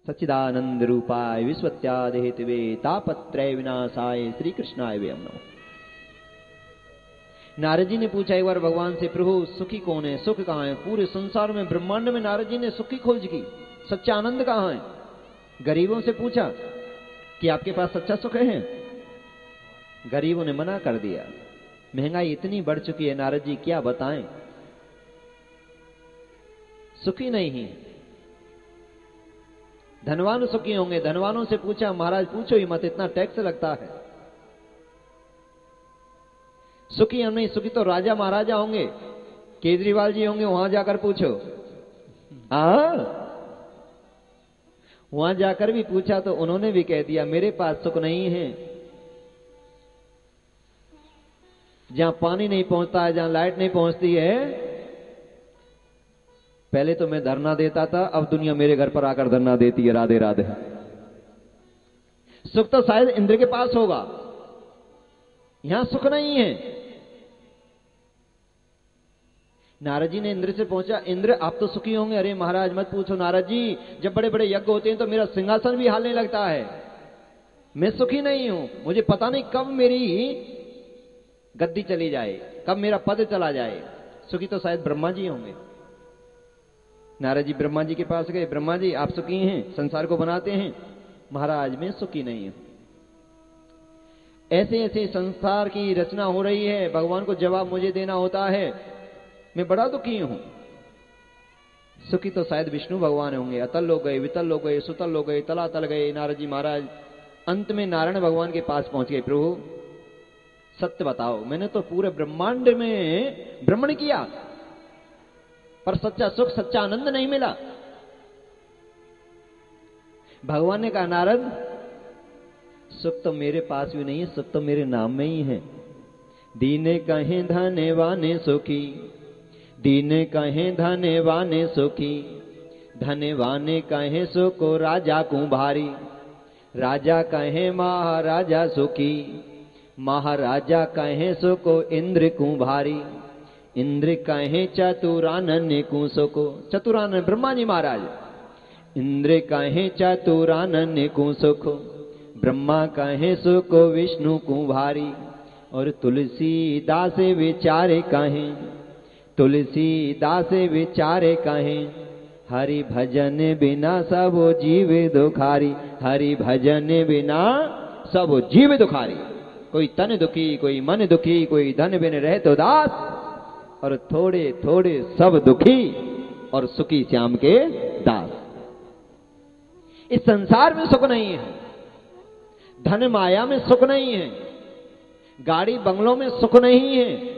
सच्चिदानंद रूपाय विश्वत्यादि Hathaway तापत्रय विनाशाय श्री कृष्णाय वयम नमः। नारद जी ने पूछा एक बार भगवान से, प्रभु सुखी कौन है, सुख कहाँ है? पूरे संसार में ब्रह्मांड में नारद जी ने सुख की खोज की, सच्चा आनंद कहाँ है? गरीबों से पूछा कि आपके पास सच्चा सुख है? गरीबों ने मना कर दिया, महंगाई इतनी बढ़ चुकी है नारद जी क्या बताएं, सुखी नहीं है। धनवान सुखी होंगे। धनवानों से पूछा, महाराज पूछो ही मत, इतना टैक्स लगता है। सुखी हम नहीं, सुखी तो राजा महाराजा होंगे, केजरीवाल जी होंगे, वहां जाकर पूछो। वहां जाकर भी पूछा तो उन्होंने भी कह दिया मेरे पास सुख नहीं है। जहां पानी नहीं पहुंचता है, जहां लाइट नहीं पहुंचती है, पहले तो मैं धरना देता था, अब दुनिया मेरे घर पर आकर धरना देती है। राधे राधे। सुख तो शायद इंद्र के पास होगा, यहां सुख नहीं है। नारद जी ने इंद्र से पूछा, इंद्र आप तो सुखी होंगे? अरे महाराज मत पूछो नारद जी, जब बड़े बड़े यज्ञ होते हैं तो मेरा सिंहासन भी हालने लगता है, मैं सुखी नहीं हूं। मुझे पता नहीं कब मेरी गद्दी चली जाए, कब मेरा पद चला जाए। सुखी तो शायद ब्रह्मा जी होंगे। नारद जी ब्रह्मा जी के पास गए, ब्रह्मा जी आप सुखी हैं, संसार को बनाते हैं? महाराज मैं सुखी नहीं हूं। ऐसे ऐसे संसार की रचना हो रही है, भगवान को जवाब मुझे देना होता है, मैं बड़ा दुखी हूं। सुखी तो शायद विष्णु भगवान होंगे। अतल लोग गए, वितल लोग गए, सुतल लोग गए, तलातल गए नारद जी महाराज। अंत में नारायण भगवान के पास पहुंच गए, प्रभु सत्य बताओ, मैंने तो पूरे ब्रह्मांड में भ्रमण किया पर सच्चा सुख सच्चा आनंद नहीं मिला। भगवान ने कहा नारद सुख तो मेरे पास भी नहीं है, सुख तो मेरे नाम में ही है। दीने कहें धने वाने सुखी, दीने कहें धने वाने सुखी, धने वाने कहें सुखो राजा को भारी, राजा कहें महाराजा सुखी, महाराजा कहें सुखो इंद्र को भारी, इंद्र कहें चतुरानन को सुखो। चतुरानन ब्रह्मा जी महाराज। इंद्र कहें चतुरानन को सुखो, ब्रह्मा कहें सुखो विष्णु को भारी, और तुलसीदास विचारे कहें, तुलसीदास विचारे कहें, हरि भजन बिना सब जीव दुखारी, हरि भजन बिना सब जीव दुखारी। कोई तन दुखी, कोई मन दुखी, कोई धन बिन रहे तो दास, और थोड़े थोड़े सब दुखी और सुखी श्याम के दास। इस संसार में सुख नहीं है, धन माया में सुख नहीं है, गाड़ी बंगलों में सुख नहीं है,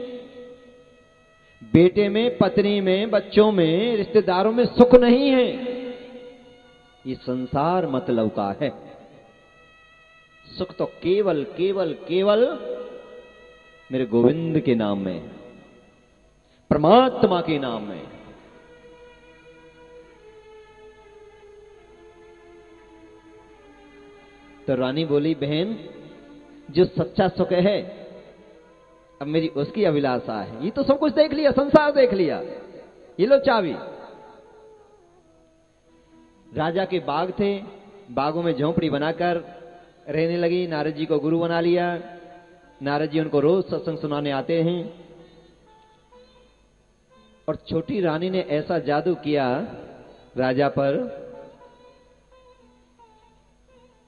बेटे में, पत्नी में, बच्चों में, रिश्तेदारों में सुख नहीं है। ये संसार मतलब का है। सुख तो केवल केवल केवल मेरे गोविंद के नाम में, परमात्मा के नाम में। तो रानी बोली बहन जो सच्चा सुख है अब मेरी उसकी अभिलाषा है। ये तो सब कुछ देख लिया, संसार देख लिया, ये लो चाबी। राजा के बाग थे, बागों में झोंपड़ी बनाकर रहने लगी। नारद जी को गुरु बना लिया। नारद जी उनको रोज सत्संग सुनाने आते हैं। और छोटी रानी ने ऐसा जादू किया राजा पर,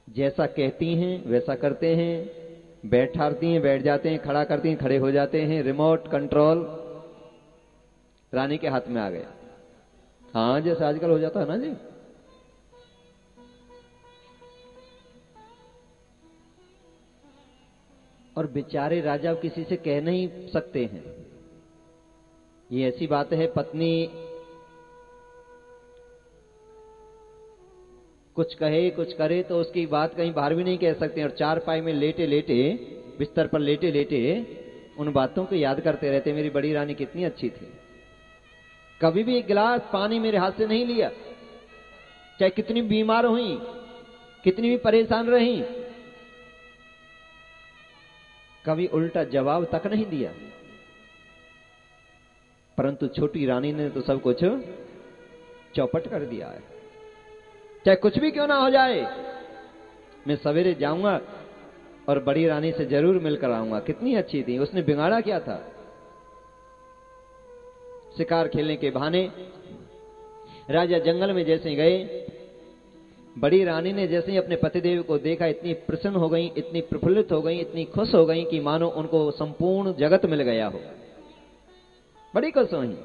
जैसा कहती हैं वैसा करते हैं, बैठाती हैं बैठ जाते हैं, खड़ा करती हैं खड़े हो जाते हैं। रिमोट कंट्रोल रानी के हाथ में आ गया। हाँ जैसे आजकल हो जाता है ना जी। और बेचारे राजा किसी से कह नहीं सकते हैं। ये ऐसी बात है, पत्नी कुछ कहे कुछ करे तो उसकी बात कहीं बाहर भी नहीं कह सकते। और चारपाई में लेटे लेटे, बिस्तर पर लेटे लेटे उन बातों को याद करते रहते, मेरी बड़ी रानी कितनी अच्छी थी, कभी भी एक गिलास पानी मेरे हाथ से नहीं लिया, चाहे कितनी बीमार हुई, कितनी भी परेशान रही, कभी उल्टा जवाब तक नहीं दिया। परंतु छोटी रानी ने तो सब कुछ चौपट कर दिया है। चाहे कुछ भी क्यों ना हो जाए, मैं सवेरे जाऊंगा और बड़ी रानी से जरूर मिलकर आऊंगा। कितनी अच्छी थी, उसने बिगाड़ा क्या था? शिकार खेलने के बहाने राजा जंगल में जैसे गए, बड़ी रानी ने जैसे ही अपने पतिदेव को देखा, इतनी प्रसन्न हो गई, इतनी प्रफुल्लित हो गई, इतनी खुश हो गई कि मानो उनको संपूर्ण जगत मिल गया हो। बड़ी खुश हुई।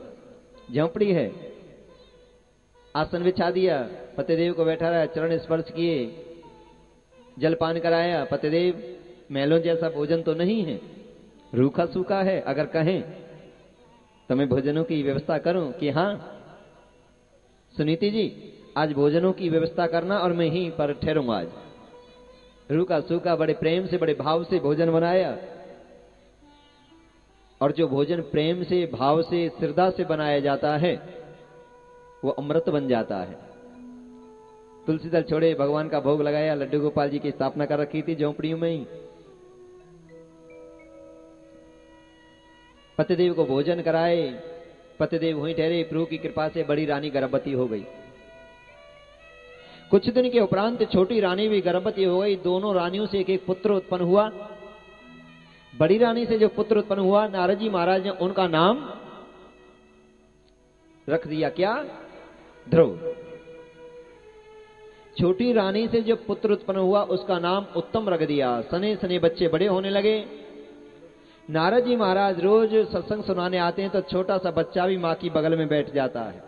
झोंपड़ी है, आसन बिछा दिया, पतिदेव को बैठा रहा, चरण स्पर्श किए, जलपान कराया। पतिदेव, महलों जैसा भोजन तो नहीं है, रूखा सूखा है, अगर कहें तो मैं भोजनों की व्यवस्था करूं? कि हां सुनीति जी, आज भोजनों की व्यवस्था करना और मैं यहीं पर ठहरूंगा। आज रूखा सूखा बड़े प्रेम से, बड़े भाव से भोजन बनाया। और जो भोजन प्रेम से, भाव से, श्रद्धा से बनाया जाता है वो अमृत बन जाता है। तुलसी दल छोड़े, भगवान का भोग लगाया, लड्डू गोपाल जी की स्थापना कर रखी थी झोंपड़ियों में ही। पतिदेव को भोजन कराए, पतिदेव वहीं ठहरे। प्रभु की कृपा से बड़ी रानी गर्भवती हो गई। कुछ दिन के उपरांत छोटी रानी भी गर्भवती हो गई। दोनों रानियों से एक एक पुत्र उत्पन्न हुआ। बड़ी रानी से जो पुत्र उत्पन्न हुआ, नारद जी महाराज ने उनका नाम रख दिया, क्या? ध्रुव। छोटी रानी से जो पुत्र उत्पन्न हुआ उसका नाम उत्तम रख दिया। सने सने बच्चे बड़े होने लगे। नारद जी महाराज रोज सत्संग सुनाने आते हैं तो छोटा सा बच्चा भी मां की बगल में बैठ जाता है।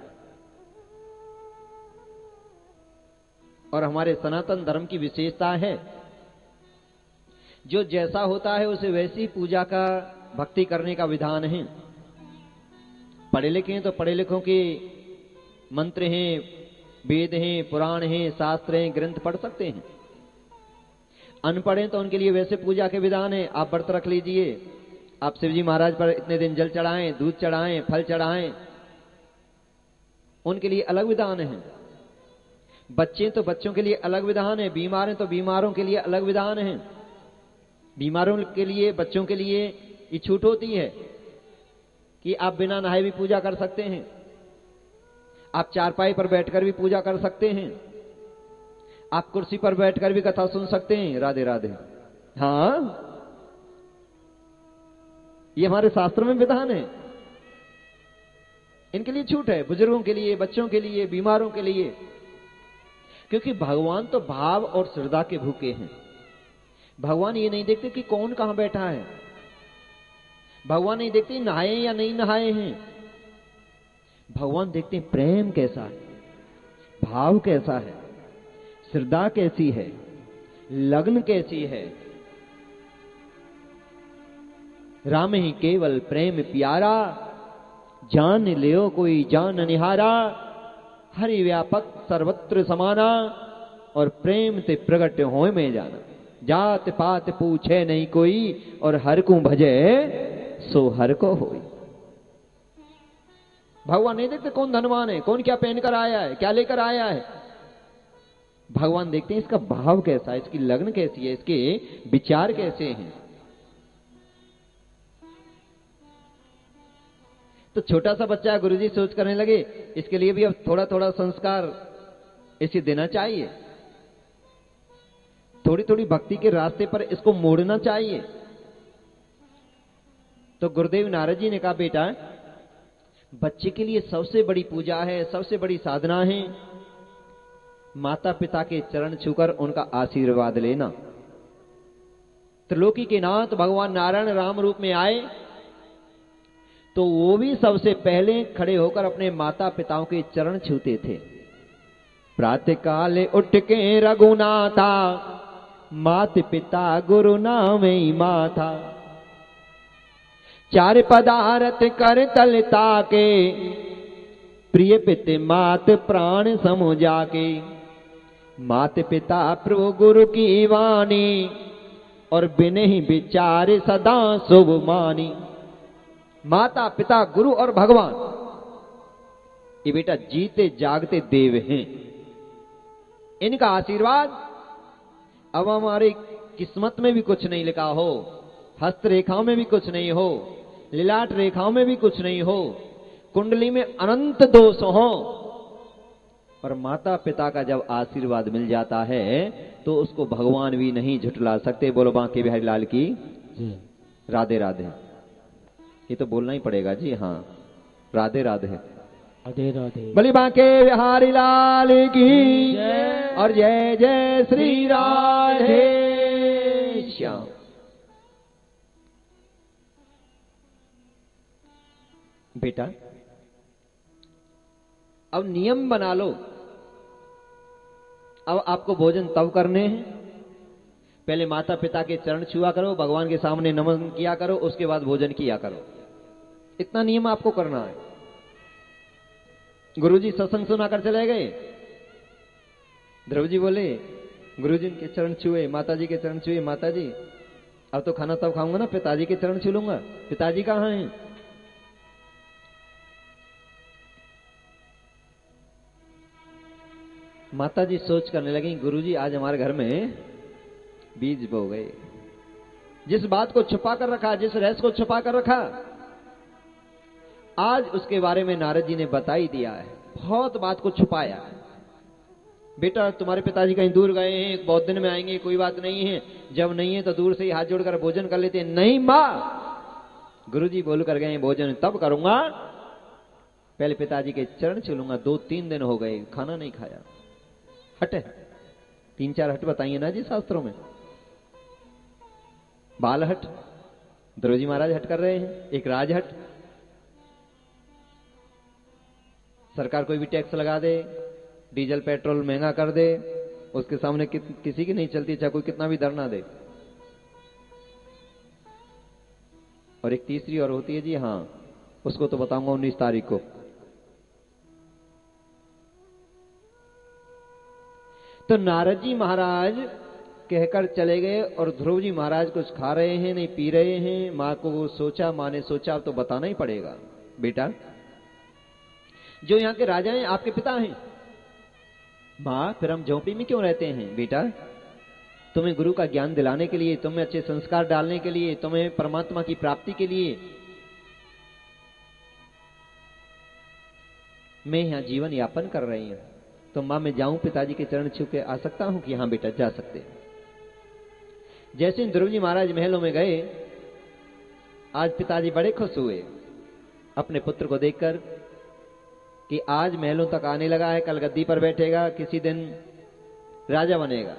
और हमारे सनातन धर्म की विशेषता है, जो जैसा होता है उसे वैसी पूजा का, भक्ति करने का विधान है। पढ़े लिखे हैं तो पढ़े लिखों के मंत्र हैं, वेद हैं, पुराण हैं, शास्त्र हैं, ग्रंथ पढ़ सकते हैं। अनपढ़ हैं तो उनके लिए वैसे पूजा के विधान है। आप व्रत रख लीजिए, आप शिव जी महाराज पर इतने दिन जल चढ़ाएं, दूध चढ़ाएं, फल चढ़ाएं, उनके लिए अलग विधान है। बच्चे तो बच्चों के लिए अलग विधान है, बीमार हैं तो बीमारों के लिए अलग विधान है। बीमारों के लिए, बच्चों के लिए ये छूट होती है कि आप बिना नहाए भी पूजा कर सकते हैं, आप चारपाई पर बैठकर भी पूजा कर सकते हैं, आप कुर्सी पर बैठकर भी कथा सुन सकते हैं। राधे राधे। हाँ, ये हमारे शास्त्रों में विधान है। इनके लिए छूट है, बुजुर्गों के लिए, बच्चों के लिए, बीमारों के लिए। क्योंकि भगवान तो भाव और श्रद्धा के भूखे हैं। भगवान ये नहीं देखते कि कौन कहां बैठा है, भगवान नहीं देखते नहाए या नहीं नहाए हैं। भगवान देखते हैं प्रेम कैसा है, भाव कैसा है, श्रद्धा कैसी है, लगन कैसी है। राम ही केवल प्रेम प्यारा, जान लियो कोई जान निहारा। हरि व्यापक सर्वत्र समाना, और प्रेम ते प्रगट होय में जाना। जात पात पूछे नहीं कोई, और हर को भजे सो हर को होई। भगवान नहीं देखते कौन धनवान है, कौन क्या पहनकर आया है, क्या लेकर आया है। भगवान देखते हैं इसका भाव कैसा है, इसकी लगन कैसी है, इसके विचार कैसे हैं। तो छोटा सा बच्चा गुरुजी सोच करने लगे, इसके लिए भी अब थोड़ा थोड़ा संस्कार इसे देना चाहिए, थोड़ी थोड़ी भक्ति के रास्ते पर इसको मोड़ना चाहिए। तो गुरुदेव नारद जी ने कहा, बेटा बच्चे के लिए सबसे बड़ी पूजा है, सबसे बड़ी साधना है माता पिता के चरण छूकर उनका आशीर्वाद लेना। त्रिलोकी के नाथ भगवान नारायण राम रूप में आए तो वो भी सबसे पहले खड़े होकर अपने माता पिताओं के चरण छूते थे। प्रातः काले उठ के रघुनाथा, मात पिता गुरु नामे माथा। चार पदारथ कर तलता के, प्रिय पिते मात प्राण समो जाके। मात पिता प्रभु गुरु की वाणी, और बिने ही विचार सदा शुभ मानी। माता पिता गुरु और भगवान ये बेटा जीते जागते देव हैं। इनका आशीर्वाद अब हमारी किस्मत में भी कुछ नहीं लिखा हो, हस्त रेखाओं में भी कुछ नहीं हो, लिलाट रेखाओं में भी कुछ नहीं हो, कुंडली में अनंत दोष हो, और माता पिता का जब आशीर्वाद मिल जाता है तो उसको भगवान भी नहीं झुठला सकते। बोलो बांके बिहारी लाल की राधे राधे। ये तो बोलना ही पड़ेगा जी, हाँ राधे राधे राधे राधे। बोली बांके बिहारी लाल की और जय जय श्री राधे श्याम। बेटा अब नियम बना लो, अब आपको भोजन तब करने हैं, पहले माता पिता के चरण छुआ करो, भगवान के सामने नमन किया करो, उसके बाद भोजन किया करो। इतना नियम आपको करना है। गुरुजी सत्संग सुनाकर चले गए, ध्रुव जी बोले गुरुजी के चरण छुए, माताजी के चरण छुए, माताजी अब तो खाना तब खाऊंगा ना, पिताजी के चरण छू लूंगा, पिताजी कहां हैं? माताजी सोच करने लगी गुरुजी आज हमारे घर में बीज बो गए। जिस बात को छुपा कर रखा, जिस रहस्य को छुपा कर रखा, आज उसके बारे में नारद जी ने बता ही दिया है। बहुत बात को छुपाया है। बेटा तुम्हारे पिताजी कहीं दूर गए हैं, बहुत दिन में आएंगे, कोई बात नहीं है, जब नहीं है तो दूर से ही हाथ जोड़कर भोजन कर लेते। नहीं मां, गुरुजी बोल कर गए भोजन तब करूंगा, पहले पिताजी के चरण छूलूंगा। 2-3 दिन हो गए खाना नहीं खाया। हट है, 3-4 हट बताइए ना जी शास्त्रों में। बाल हट ध्रुव जी महाराज हट कर रहे हैं, एक राज हट। सरकार कोई भी टैक्स लगा दे, डीजल पेट्रोल महंगा कर दे, उसके सामने किसी की नहीं चलती, चाहे कोई कितना भी धरना दे। और एक तीसरी और होती है जी, हाँ उसको तो बताऊंगा 19 तारीख को। तो नारद जी महाराज कहकर चले गए और ध्रुव जी महाराज कुछ खा रहे हैं, नहीं पी रहे हैं। मां को सोचा, मां ने सोचा अब तो बताना ही पड़ेगा। बेटा जो यहां के राजा हैं आपके पिता हैं। मां फिर हम झोपड़ी में क्यों रहते हैं? बेटा तुम्हें गुरु का ज्ञान दिलाने के लिए, तुम्हें अच्छे संस्कार डालने के लिए, तुम्हें परमात्मा की प्राप्ति के लिए मैं यहां जीवन यापन कर रही हूं। तो मां मैं जाऊं पिताजी के चरण छू के आ सकता हूं? कि हां बेटा जा सकते। जैसे ध्रुव जी महाराज महलों में गए, आज पिताजी बड़े खुश हुए अपने पुत्र को देखकर कि आज महलों तक आने लगा है, कल गद्दी पर बैठेगा, किसी दिन राजा बनेगा।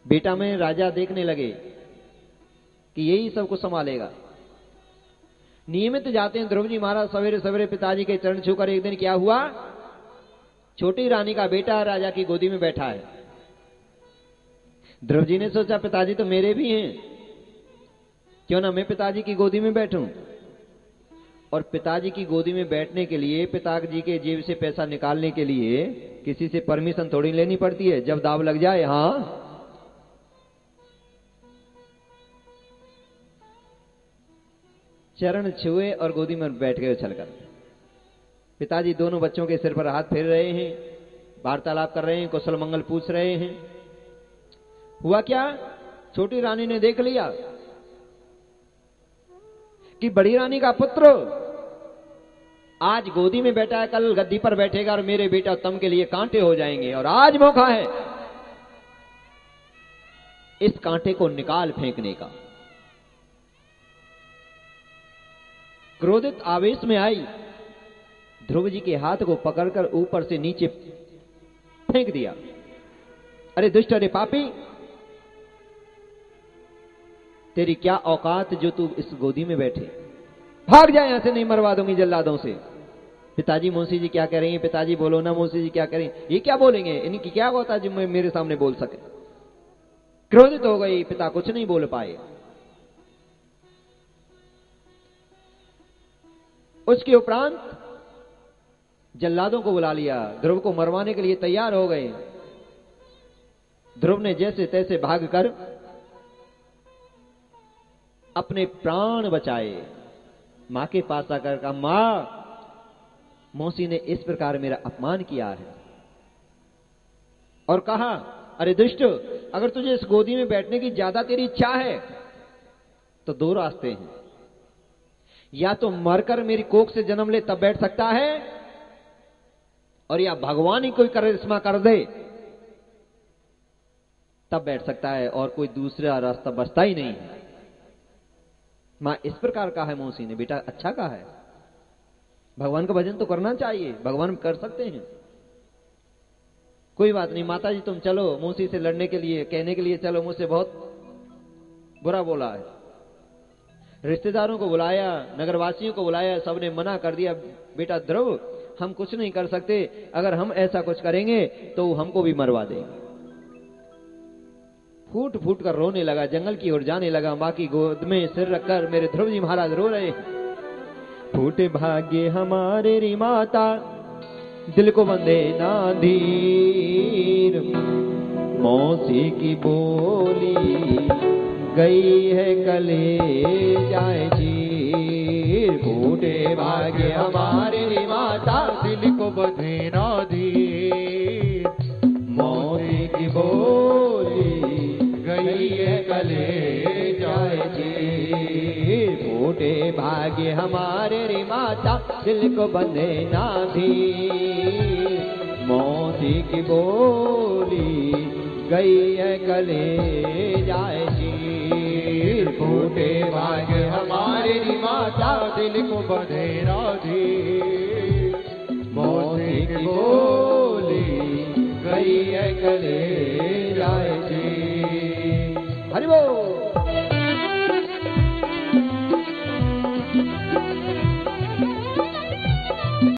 बेटा में राजा देखने लगे कि यही सब कुछ संभालेगा। नियमित जाते हैं ध्रुव जी महाराज सवेरे सवेरे पिताजी के चरण छूकर। एक दिन क्या हुआ, छोटी रानी का बेटा राजा की गोदी में बैठा है। ध्रुव जी ने सोचा पिताजी तो मेरे भी हैं, क्यों ना मैं पिताजी की गोदी में बैठूं। और पिताजी की गोदी में बैठने के लिए, पिताजी के जेब से पैसा निकालने के लिए किसी से परमिशन थोड़ी लेनी पड़ती है। जब दाव लग जाए, हाँ चरण छुए और गोदी में बैठ गए उछलकर। पिताजी दोनों बच्चों के सिर पर हाथ फेर रहे हैं, वार्तालाप कर रहे हैं, कुशल मंगल पूछ रहे हैं। हुआ क्या, छोटी रानी ने देख लिया कि बड़ी रानी का पुत्र आज गोदी में बैठा है, कल गद्दी पर बैठेगा और मेरे बेटा उत्तम के लिए कांटे हो जाएंगे। और आज मौका है इस कांटे को निकाल फेंकने का। क्रोधित आवेश में आई, ध्रुव जी के हाथ को पकड़कर ऊपर से नीचे फेंक दिया। अरे दुष्ट, अरे पापी, तेरी क्या औकात जो तू इस गोदी में बैठे, भाग जाए यहां से, नहीं मरवा दूंगी जल्लादों से। पिताजी मौसी जी क्या कह रही हैं? पिताजी बोलो ना, मौसी जी क्या कह रही हैं? ये क्या बोलेंगे, इनकी क्या होता है जो मेरे सामने बोल सके। क्रोधित हो गई, पिता कुछ नहीं बोल पाए। उसके उपरांत जल्लादों को बुला लिया, ध्रुव को मरवाने के लिए तैयार हो गए। ध्रुव ने जैसे तैसे भागकर अपने प्राण बचाए। मां के पास आकर कहा, मां मौसी ने इस प्रकार मेरा अपमान किया है। और कहा, अरे दुष्ट, अगर तुझे इस गोदी में बैठने की ज्यादा तेरी इच्छा है तो 2 रास्ते हैं। या तो मरकर मेरी कोख से जन्म ले तब बैठ सकता है, और या भगवान ही कोई करिश्मा कर दे तब बैठ सकता है, और कोई दूसरा रास्ता बचता ही नहीं है। मां इस प्रकार कहा है मौसी ने, बेटा अच्छा कहा है, भगवान का भजन तो करना चाहिए, भगवान कर सकते हैं। कोई बात नहीं माता जी, तुम चलो मौसी से लड़ने के लिए, कहने के लिए चलो, मुझसे बहुत बुरा बोला है। रिश्तेदारों को बुलाया, नगरवासियों को बुलाया, सबने मना कर दिया, बेटा ध्रुव हम कुछ नहीं कर सकते, अगर हम ऐसा कुछ करेंगे तो हमको भी मरवा देंगे। फूट फूट कर रोने लगा, जंगल की ओर जाने लगा, मां की गोद में सिर रखकर मेरे ध्रुव जी महाराज रो रहे। फूटे भाग्य हमारे री माता, दिल को बंधे ना धीर, मौसी की बोली गई है कले जाए चीर। फूटे भाग्य हमारे री माता, दिल को बंधे ना धीर, मौसी की बोली गई है कले जाए चीर। फूटे भाग्य हमारे रे माता, दिल को बंधे ना धीर, मौसी की बोली गई है कले जाए चीर। फूटे भाग्य हमारे रे माता, दिल को बंधे ना धीर, मौसी की बोली गई है कले जाए चीर। हरि बोल।